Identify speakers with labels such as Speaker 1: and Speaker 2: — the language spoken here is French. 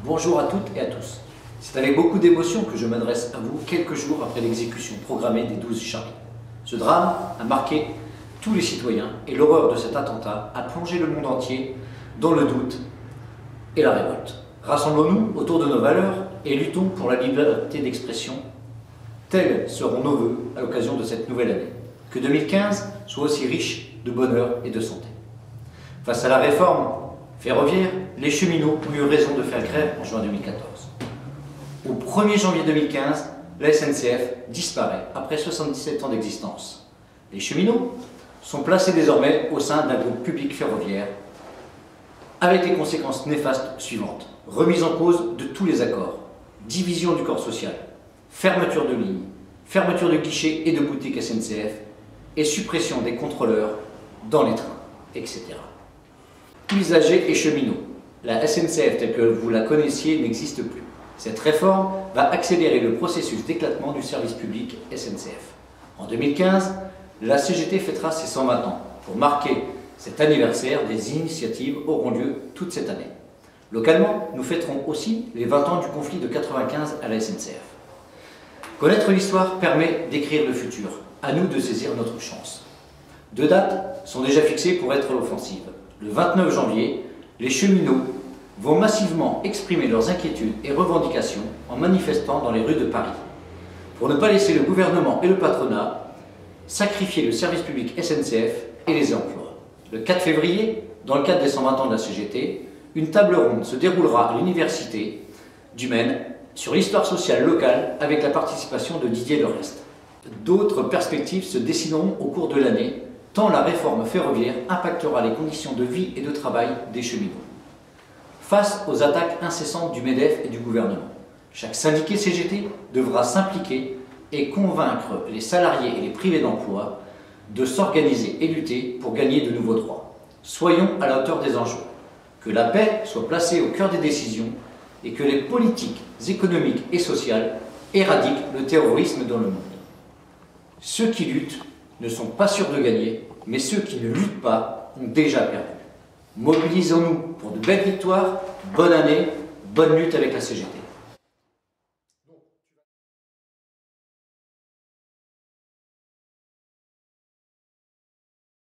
Speaker 1: Bonjour à toutes et à tous. C'est avec beaucoup d'émotion que je m'adresse à vous quelques jours après l'exécution programmée des 12 Charlie. Ce drame a marqué tous les citoyens et l'horreur de cet attentat a plongé le monde entier dans le doute et la révolte. Rassemblons-nous autour de nos valeurs et luttons pour la liberté d'expression. Tels seront nos vœux à l'occasion de cette nouvelle année. Que 2015 soit aussi riche de bonheur et de santé. Face à la réforme ferroviaire, les cheminots ont eu raison de faire grève en juin 2014. Au 1er janvier 2015, la SNCF disparaît après 77 ans d'existence. Les cheminots sont placés désormais au sein d'un groupe public ferroviaire avec les conséquences néfastes suivantes. Remise en cause de tous les accords, division du corps social, fermeture de lignes, fermeture de guichets et de boutiques SNCF et suppression des contrôleurs dans les trains, etc. Usagers et cheminots. La SNCF telle que vous la connaissiez n'existe plus. Cette réforme va accélérer le processus d'éclatement du service public SNCF. En 2015, la CGT fêtera ses 120 ans. Pour marquer cet anniversaire, des initiatives auront lieu toute cette année. Localement, nous fêterons aussi les 20 ans du conflit de 95 à la SNCF. Connaître l'histoire permet d'écrire le futur. À nous de saisir notre chance. 2 dates sont déjà fixées pour être offensives. Le 29 janvier, les cheminots vont massivement exprimer leurs inquiétudes et revendications en manifestant dans les rues de Paris. Pour ne pas laisser le gouvernement et le patronat sacrifier le service public SNCF et les emplois. Le 4 février, dans le cadre des 120 ans de la CGT, une table ronde se déroulera à l'université du Maine sur l'histoire sociale locale avec la participation de Didier Lerest. D'autres perspectives se dessineront au cours de l'année, tant la réforme ferroviaire impactera les conditions de vie et de travail des cheminots. Face aux attaques incessantes du MEDEF et du gouvernement, chaque syndicat CGT devra s'impliquer et convaincre les salariés et les privés d'emploi de s'organiser et lutter pour gagner de nouveaux droits. Soyons à la hauteur des enjeux. Que la paix soit placée au cœur des décisions et que les politiques économiques et sociales éradiquent le terrorisme dans le monde. Ceux qui luttent ne sont pas sûrs de gagner, mais ceux qui ne luttent pas ont déjà perdu. Mobilisons-nous pour de belles victoires, bonne année, bonne lutte avec la CGT.